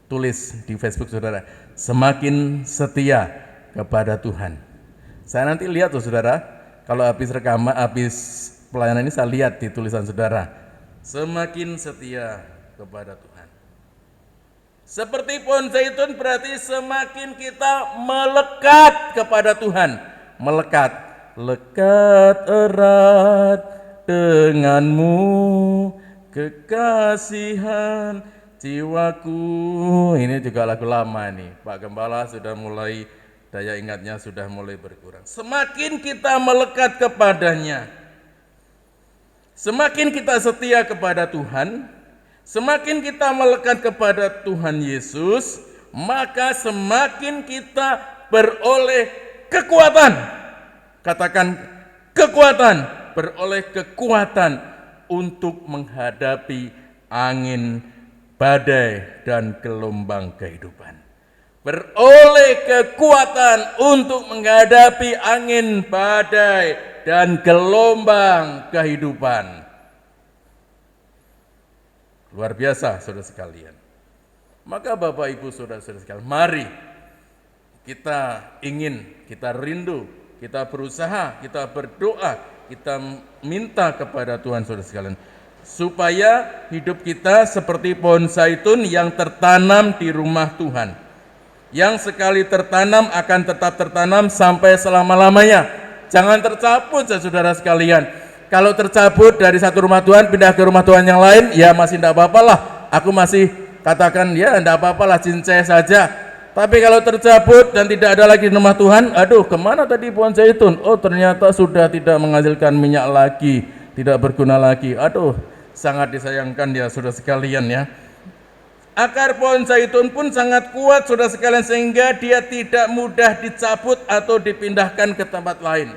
Tulis di Facebook saudara, semakin setia kepada Tuhan. Saya nanti lihat tuh saudara, kalau habis rekaman, habis pelayanan ini saya lihat di tulisan saudara, semakin setia kepada Tuhan. Seperti pohon zaitun berarti semakin kita melekat kepada Tuhan. Melekat, lekat erat denganmu, kekasihan jiwaku. Ini juga lagu lama nih, Pak Gembala sudah mulai, daya ingatnya sudah mulai berkurang. Semakin kita melekat kepadanya, semakin kita setia kepada Tuhan, semakin kita melekat kepada Tuhan Yesus, maka semakin kita beroleh kekuatan. Katakan kekuatan, beroleh kekuatan untuk menghadapi angin, badai, dan gelombang kehidupan. Beroleh kekuatan untuk menghadapi angin, badai, dan gelombang kehidupan. Luar biasa saudara sekalian. Maka Bapak Ibu saudara-saudara sekalian, mari kita rindu kita berusaha, kita berdoa, kita minta kepada Tuhan saudara sekalian, supaya hidup kita seperti pohon zaitun yang tertanam di rumah Tuhan, yang sekali tertanam akan tetap tertanam sampai selama-lamanya. Jangan tercabut saudara sekalian. Kalau tercabut dari satu rumah Tuhan pindah ke rumah Tuhan yang lain, ya masih tidak apa-apa lah. Aku masih katakan ya tidak apa-apa lah, cincai saja. Tapi kalau tercabut dan tidak ada lagi di rumah Tuhan, aduh kemana tadi pohon zaitun? Oh ternyata sudah tidak menghasilkan minyak lagi, tidak berguna lagi. Aduh sangat disayangkan ya saudara sekalian ya. Akar pohon zaitun pun sangat kuat saudara sekalian, sehingga dia tidak mudah dicabut atau dipindahkan ke tempat lain.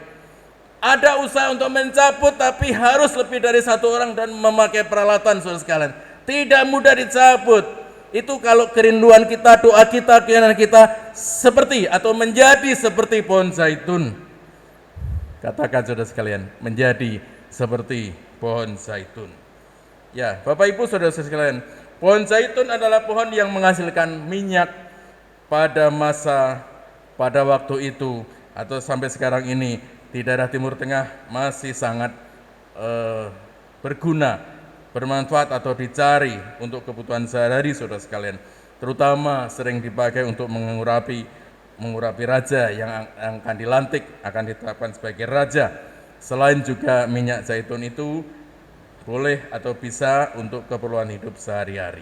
Ada usaha untuk mencabut tapi harus lebih dari satu orang dan memakai peralatan saudara sekalian. Tidak mudah dicabut. Itu kalau kerinduan kita, doa kita, keinginan kita seperti atau menjadi seperti pohon zaitun. Katakan saudara sekalian, menjadi seperti pohon zaitun. Ya, Bapak Ibu saudara sekalian, pohon zaitun adalah pohon yang menghasilkan minyak pada waktu itu atau sampai sekarang ini di daerah Timur Tengah masih sangat berguna, bermanfaat atau dicari untuk kebutuhan sehari-hari saudara sekalian, terutama sering dipakai untuk mengurapi raja yang akan dilantik, akan ditetapkan sebagai raja. Selain juga minyak zaitun itu boleh atau bisa untuk keperluan hidup sehari-hari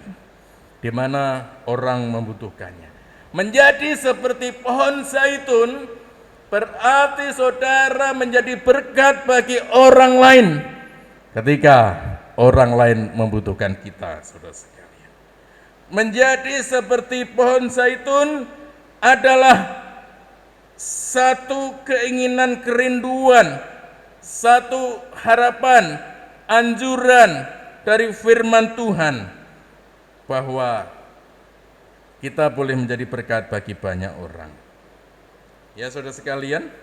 di mana orang membutuhkannya. Menjadi seperti pohon zaitun berarti saudara menjadi berkat bagi orang lain ketika orang lain membutuhkan kita, saudara sekalian. Menjadi seperti pohon zaitun adalah satu keinginan, kerinduan, satu harapan, anjuran dari firman Tuhan bahwa kita boleh menjadi berkat bagi banyak orang. Ya saudara sekalian,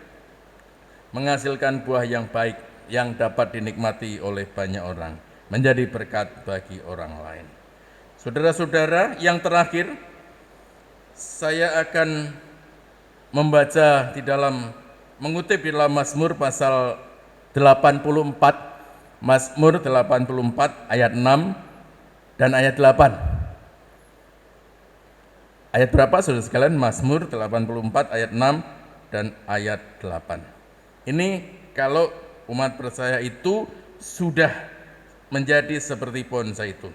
menghasilkan buah yang baik yang dapat dinikmati oleh banyak orang, menjadi berkat bagi orang lain. Saudara-saudara, yang terakhir saya akan mengutip di dalam Mazmur pasal 84, Mazmur 84 ayat 6 dan ayat 8. Ayat berapa saudara sekalian? Mazmur 84 ayat 6 dan ayat 8. Ini kalau umat percaya itu sudah menjadi seperti pohon zaitun.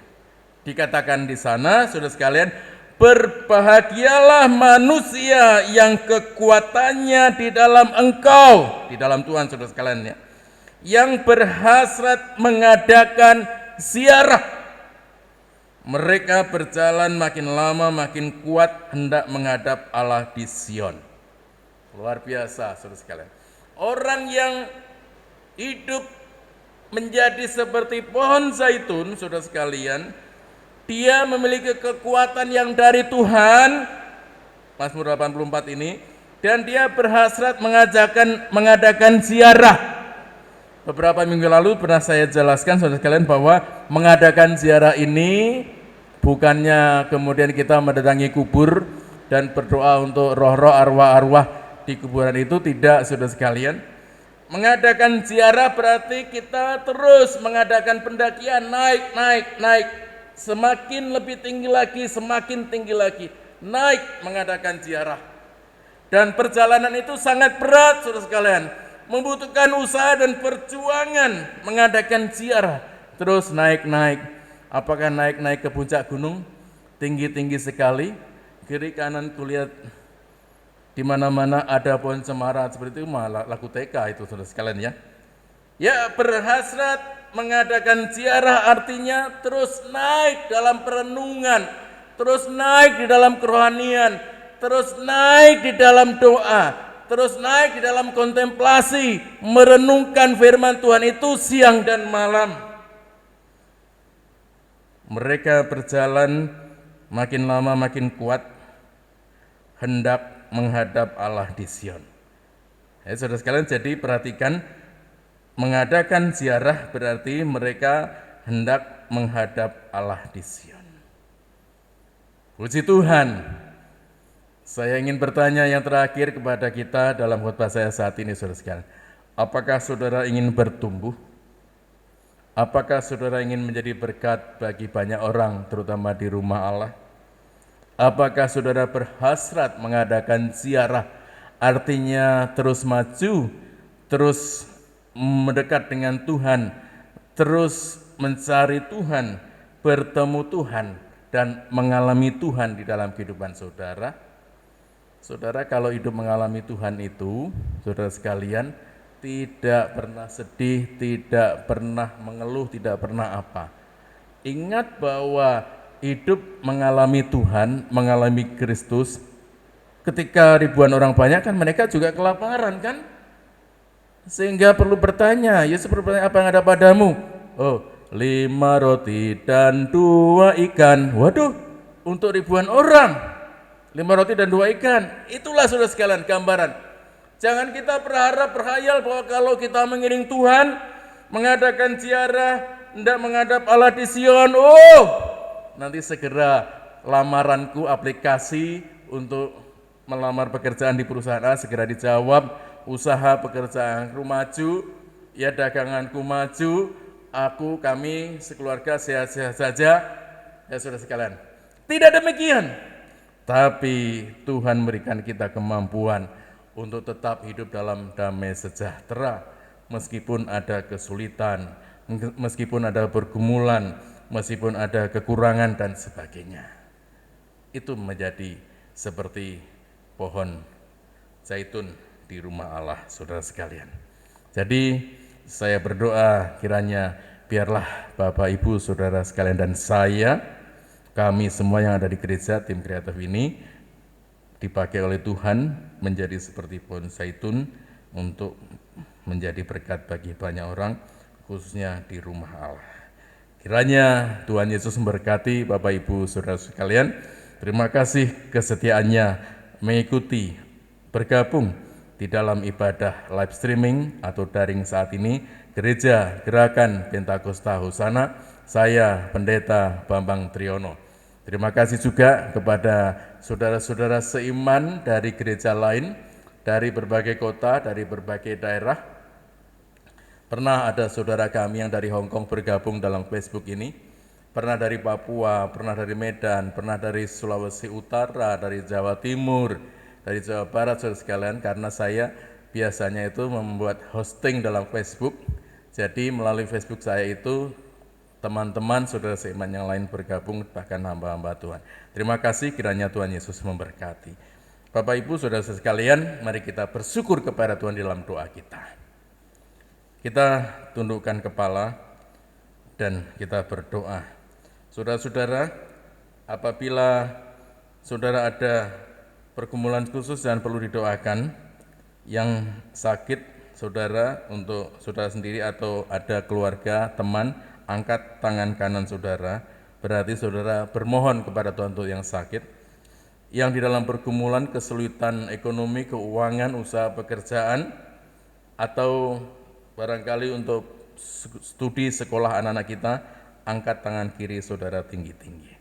Dikatakan di sana, saudara sekalian, berbahagialah manusia yang kekuatannya di dalam Engkau, di dalam Tuhan, saudara sekalian ya, yang berhasrat mengadakan ziarah. Mereka berjalan makin lama makin kuat hendak menghadap Allah di Sion. Luar biasa, saudara sekalian. Orang yang hidup menjadi seperti pohon zaitun, saudara sekalian, dia memiliki kekuatan yang dari Tuhan, Mazmur 84 ini, dan dia berhasrat mengadakan ziarah. Beberapa minggu lalu pernah saya jelaskan saudara sekalian bahwa mengadakan ziarah ini bukannya kemudian kita mendatangi kubur dan berdoa untuk roh-roh, arwah-arwah di kuburan, itu tidak, saudara sekalian. Mengadakan ziarah berarti kita terus mengadakan pendakian, naik, semakin lebih tinggi lagi, semakin tinggi lagi, naik mengadakan ziarah. Dan perjalanan itu sangat berat, saudara sekalian, membutuhkan usaha dan perjuangan mengadakan ziarah. Terus naik. Apakah naik ke puncak gunung, tinggi-tinggi sekali, kiri kanan kulihat di mana-mana ada pohon cemara, seperti itu malah lagu TK itu, saudara sekalian ya. Ya, berhasrat mengadakan ziarah artinya terus naik dalam perenungan, terus naik di dalam kerohanian, terus naik di dalam doa, terus naik di dalam kontemplasi, merenungkan firman Tuhan itu siang dan malam. Mereka berjalan makin lama makin kuat hendak menghadap Allah di Sion. Ya, saudara sekalian, jadi perhatikan, mengadakan ziarah berarti mereka hendak menghadap Allah di Sion. Puji Tuhan, Saya ingin bertanya yang terakhir kepada kita dalam khotbah saya saat ini, saudara sekalian. Apakah saudara ingin bertumbuh? Apakah saudara ingin menjadi berkat bagi banyak orang, terutama di rumah Allah? Apakah saudara berhasrat mengadakan ziarah, artinya terus maju, terus mendekat dengan Tuhan, terus mencari Tuhan, bertemu Tuhan, dan mengalami Tuhan di dalam kehidupan saudara? Saudara, kalau hidup mengalami Tuhan itu, saudara sekalian, tidak pernah sedih, tidak pernah mengeluh, tidak pernah apa. Ingat bahwa hidup mengalami Tuhan, mengalami Kristus, ketika ribuan orang banyak kan mereka juga kelaparan kan? Sehingga perlu bertanya, Yesus bertanya, apa yang ada padamu? Oh, 5 roti dan 2 ikan. Waduh, untuk ribuan orang. 5 roti dan 2 ikan. Itulah saudara sekalian gambaran. Jangan kita berharap, berhayal bahwa kalau kita mengiring Tuhan, mengadakan ziarah, hendak menghadap Allah di Sion, nanti segera lamaranku, aplikasi untuk melamar pekerjaan di perusahaan A segera dijawab, usaha pekerjaanku maju, ya daganganku maju, kami sekeluarga sehat-sehat saja, ya saudara sekalian. Tidak demikian. Tapi Tuhan memberikan kita kemampuan untuk tetap hidup dalam damai sejahtera, meskipun ada kesulitan, meskipun ada pergumulan, meskipun ada kekurangan dan sebagainya. Itu menjadi seperti pohon zaitun di rumah Allah, saudara sekalian. Jadi saya berdoa kiranya biarlah Bapak Ibu saudara sekalian dan kami semua yang ada di gereja, tim kreatif ini dipakai oleh Tuhan menjadi seperti pohon zaitun untuk menjadi berkat bagi banyak orang, khususnya di rumah Allah. Kiranya Tuhan Yesus memberkati Bapak Ibu saudara sekalian. Terima kasih kesetiaannya mengikuti, bergabung di dalam ibadah live streaming atau daring saat ini, Gereja Gerakan Pentakosta Hosana. Saya Pendeta Bambang Triyono. Terima kasih juga kepada saudara-saudara seiman dari gereja lain, dari berbagai kota, dari berbagai daerah. Pernah ada saudara kami yang dari Hong Kong bergabung dalam Facebook ini, pernah dari Papua, pernah dari Medan, pernah dari Sulawesi Utara, dari Jawa Timur, dari Jawa Barat, saudara sekalian, karena saya biasanya itu membuat hosting dalam Facebook, jadi melalui Facebook saya itu teman-teman saudara seiman yang lain bergabung, bahkan hamba-hamba Tuhan. Terima kasih, kiranya Tuhan Yesus memberkati. Bapak Ibu saudara sekalian, mari kita bersyukur kepada Tuhan dalam doa kita. Kita tundukkan kepala dan kita berdoa. Saudara-saudara, apabila saudara ada pergumulan khusus dan perlu didoakan, yang sakit saudara untuk saudara sendiri atau ada keluarga, teman, angkat tangan kanan saudara, berarti saudara bermohon kepada Tuhan untuk yang sakit, yang di dalam pergumulan, kesulitan ekonomi, keuangan, usaha pekerjaan, atau barangkali untuk studi sekolah anak-anak kita, angkat tangan kiri saudara tinggi-tinggi.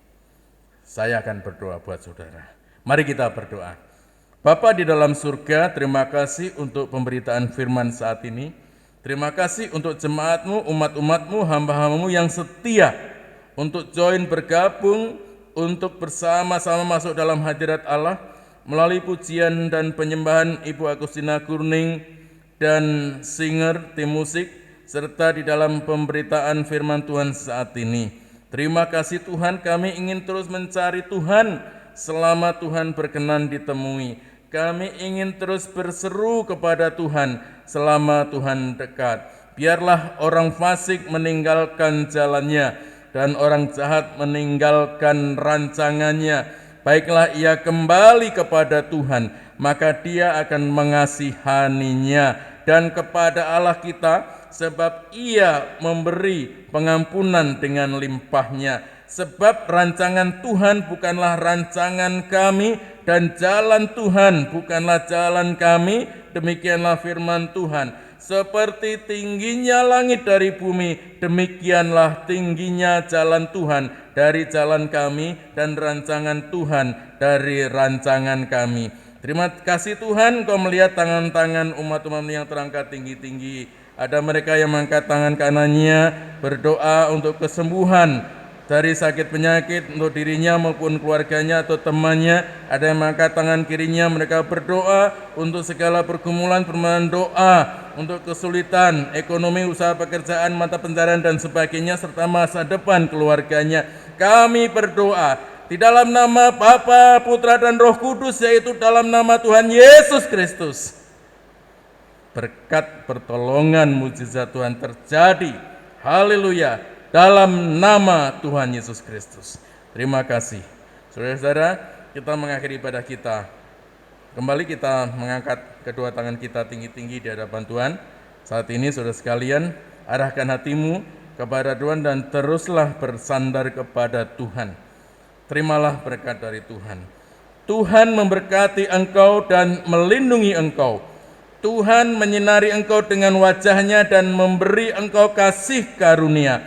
Saya akan berdoa buat saudara. Mari kita berdoa. Bapa di dalam surga, terima kasih untuk pemberitaan firman saat ini. Terima kasih untuk jemaat-Mu, umat-umat-Mu, hamba-hamba-Mu yang setia untuk join bergabung, untuk bersama-sama masuk dalam hadirat Allah melalui pujian dan penyembahan Ibu Agustina Kurning dan singer, tim musik, serta di dalam pemberitaan firman Tuhan saat ini. Terima kasih Tuhan, kami ingin terus mencari Tuhan selama Tuhan berkenan ditemui. Kami ingin terus berseru kepada Tuhan selama Tuhan dekat. Biarlah orang fasik meninggalkan jalannya dan orang jahat meninggalkan rancangannya. Baiklah ia kembali kepada Tuhan, maka dia akan mengasihaninya, dan kepada Allah kita, sebab ia memberi pengampunan dengan limpahnya. Sebab rancangan Tuhan bukanlah rancangan kami, dan jalan Tuhan bukanlah jalan kami. Demikianlah firman Tuhan. Seperti tingginya langit dari bumi, demikianlah tingginya jalan Tuhan dari jalan kami, dan rancangan Tuhan dari rancangan kami. Terima kasih Tuhan, Engkau melihat tangan-tangan umat-umat yang terangkat tinggi-tinggi. Ada mereka yang mengangkat tangan kanannya berdoa untuk kesembuhan dari sakit penyakit untuk dirinya maupun keluarganya atau temannya. Ada yang mengangkat tangan kirinya, mereka berdoa untuk segala pergumulan, permohonan doa untuk kesulitan ekonomi, usaha pekerjaan, mata pencarian dan sebagainya, serta masa depan keluarganya. Kami berdoa di dalam nama Bapa, Putra dan Roh Kudus, yaitu dalam nama Tuhan Yesus Kristus. Berkat pertolongan mujizat Tuhan terjadi. Haleluya. Dalam nama Tuhan Yesus Kristus. Terima kasih. Saudara-saudara, kita mengakhiri ibadah kita. Kembali kita mengangkat kedua tangan kita tinggi-tinggi di hadapan Tuhan. Saat ini saudara sekalian, arahkan hatimu kepada Tuhan dan teruslah bersandar kepada Tuhan. Terimalah berkat dari Tuhan. Tuhan memberkati engkau dan melindungi engkau. Tuhan menyinari engkau dengan wajahnya dan memberi engkau kasih karunia.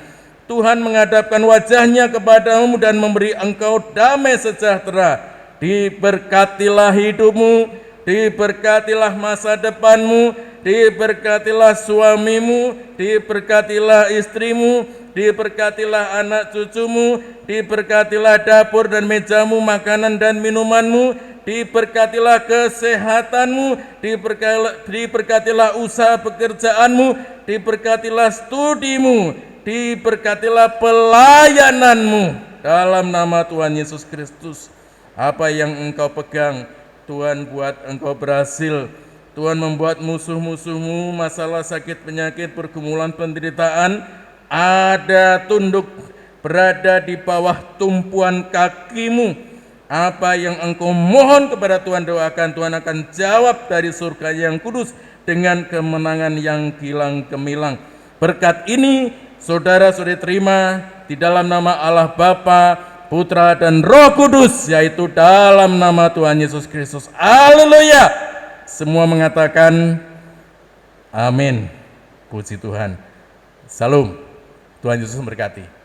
Tuhan menghadapkan wajahnya kepadamu dan memberi engkau damai sejahtera. Diberkatilah hidupmu, diberkatilah masa depanmu, diberkatilah suamimu, diberkatilah istrimu, diberkatilah anak cucumu, diberkatilah dapur dan mejamu, makanan dan minumanmu, diberkatilah kesehatanmu, diberkatilah usaha pekerjaanmu, diberkatilah studimu, diberkatilah pelayananmu dalam nama Tuhan Yesus Kristus. Apa yang engkau pegang, Tuhan buat engkau berhasil. Tuhan membuat musuh-musuhmu, masalah sakit penyakit, pergumulan penderitaan, ada tunduk berada di bawah tumpuan kakimu. Apa yang engkau mohon kepada Tuhan, doakan, Tuhan akan jawab dari surga yang kudus dengan kemenangan yang gilang gemilang. Berkat ini saudara-saudari terima di dalam nama Allah Bapa, Putra dan Roh Kudus, yaitu dalam nama Tuhan Yesus Kristus. Haleluya. Semua mengatakan amin. Puji Tuhan. Salam. Tuhan Yesus memberkati.